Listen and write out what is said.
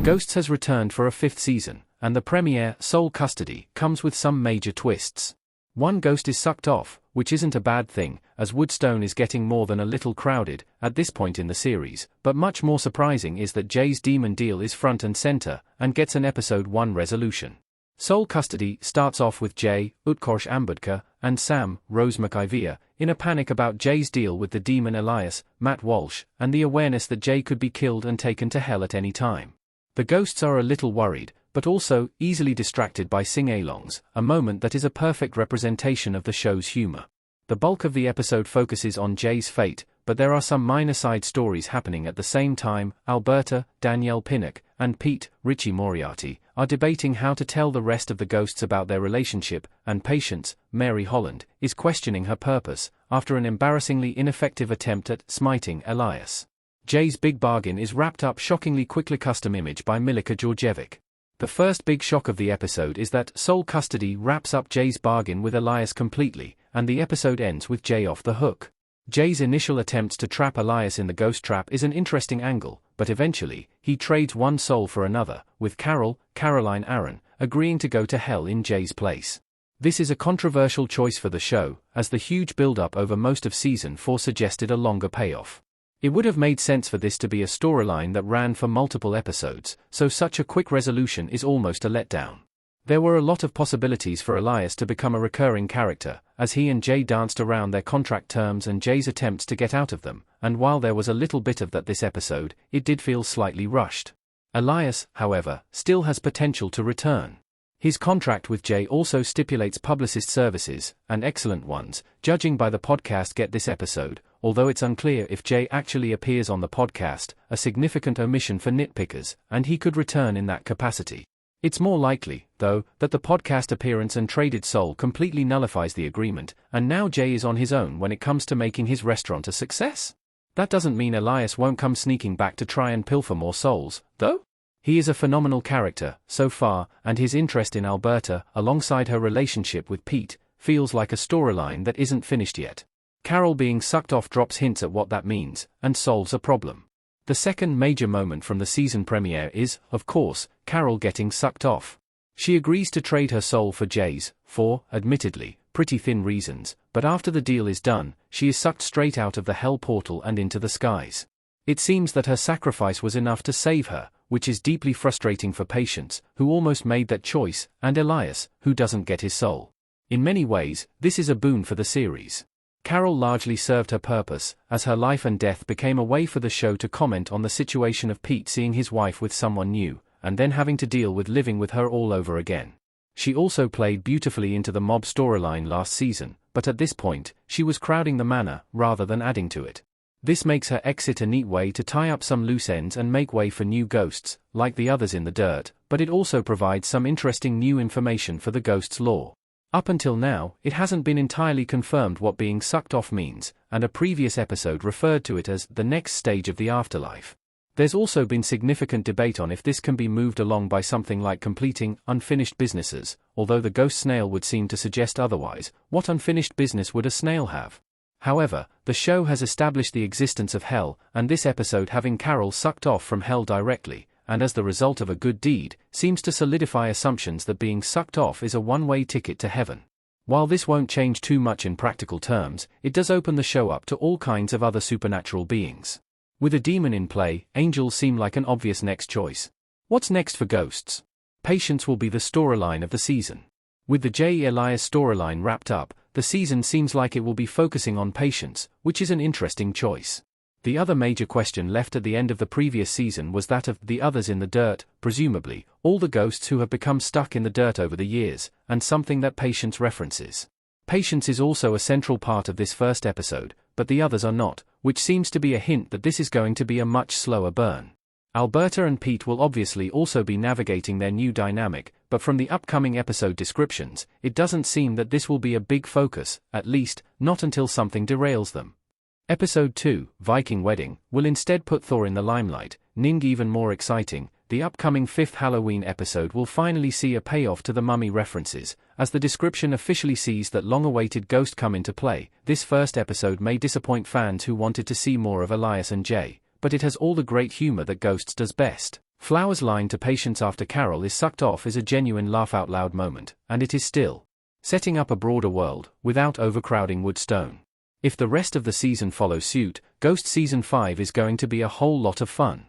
Ghosts has returned for a 5th season, and the premiere, Sole Custody, comes with some major twists. One ghost is sucked off, which isn't a bad thing, as Woodstone is getting more than a little crowded at this point in the series, but much more surprising is that Jay's demon deal is front and center, and gets an episode 1 resolution. Sole Custody starts off with Jay, Utkarsh Ambedkar, and Sam, Rose McIvia, in a panic about Jay's deal with the demon Elias, Matt Walsh, and the awareness that Jay could be killed and taken to hell at any time. The ghosts are a little worried, but also easily distracted by sing-alongs, a moment that is a perfect representation of the show's humor. The bulk of the episode focuses on Jay's fate, but there are some minor side stories happening at the same time. Alberta, Danielle Pinnock, and Pete, Richie Moriarty, are debating how to tell the rest of the ghosts about their relationship, and Patience, Mary Holland, is questioning her purpose, after an embarrassingly ineffective attempt at smiting Elias. Jay's big bargain is wrapped up shockingly quickly custom image by Milika Georgievic. The first big shock of the episode is that Sole Custody wraps up Jay's bargain with Elias completely, and the episode ends with Jay off the hook. Jay's initial attempts to trap Elias in the ghost trap is an interesting angle, but eventually, he trades one soul for another, with Caroline Aaron, agreeing to go to hell in Jay's place. This is a controversial choice for the show, as the huge build-up over most of Season 4 suggested a longer payoff. It would have made sense for this to be a storyline that ran for multiple episodes, so such a quick resolution is almost a letdown. There were a lot of possibilities for Elias to become a recurring character, as he and Jay danced around their contract terms and Jay's attempts to get out of them, and while there was a little bit of that this episode, it did feel slightly rushed. Elias, however, still has potential to return. His contract with Jay also stipulates publicist services, and excellent ones, judging by the podcast Get This Episode, although it's unclear if Jay actually appears on the podcast, a significant omission for nitpickers, and he could return in that capacity. It's more likely, though, that the podcast appearance and traded soul completely nullifies the agreement, and now Jay is on his own when it comes to making his restaurant a success. That doesn't mean Elias won't come sneaking back to try and pilfer more souls, though? He is a phenomenal character, so far, and his interest in Alberta, alongside her relationship with Pete, feels like a storyline that isn't finished yet. Carol being sucked off drops hints at what that means, and solves a problem. The second major moment from the season premiere is, of course, Carol getting sucked off. She agrees to trade her soul for Jay's, for, admittedly, pretty thin reasons, but after the deal is done, she is sucked straight out of the hell portal and into the skies. It seems that her sacrifice was enough to save her, which is deeply frustrating for Patience, who almost made that choice, and Elias, who doesn't get his soul. In many ways, this is a boon for the series. Carol largely served her purpose, as her life and death became a way for the show to comment on the situation of Pete seeing his wife with someone new, and then having to deal with living with her all over again. She also played beautifully into the mob storyline last season, but at this point, she was crowding the manor, rather than adding to it. This makes her exit a neat way to tie up some loose ends and make way for new ghosts, like the others in the dirt, but it also provides some interesting new information for the ghost's lore. Up until now, it hasn't been entirely confirmed what being sucked off means, and a previous episode referred to it as the next stage of the afterlife. There's also been significant debate on if this can be moved along by something like completing unfinished businesses, although the ghost snail would seem to suggest otherwise. What unfinished business would a snail have? However, the show has established the existence of hell, and this episode having Carol sucked off from hell directly, and as the result of a good deed, seems to solidify assumptions that being sucked off is a one-way ticket to heaven. While this won't change too much in practical terms, it does open the show up to all kinds of other supernatural beings. With a demon in play, angels seem like an obvious next choice. What's next for ghosts? Patience will be the storyline of the season. With the J. Elias storyline wrapped up, the season seems like it will be focusing on Patience, which is an interesting choice. The other major question left at the end of the previous season was that of the others in the dirt, presumably, all the ghosts who have become stuck in the dirt over the years, and something that Patience references. Patience is also a central part of this first episode, but the others are not, which seems to be a hint that this is going to be a much slower burn. Alberta and Pete will obviously also be navigating their new dynamic, but from the upcoming episode descriptions, it doesn't seem that this will be a big focus, at least, not until something derails them. Episode 2, Viking Wedding, will instead put Thor in the limelight. Ning even more exciting, the upcoming 5th Halloween episode will finally see a payoff to the mummy references, as the description officially sees that long-awaited ghost come into play. This first episode may disappoint fans who wanted to see more of Elias and Jay, but it has all the great humor that Ghosts does best. Flowers line to patience after Carol is sucked off is a genuine laugh-out-loud moment, and it is still setting up a broader world, without overcrowding Woodstone. If the rest of the season follows suit, Ghost Season 5 is going to be a whole lot of fun.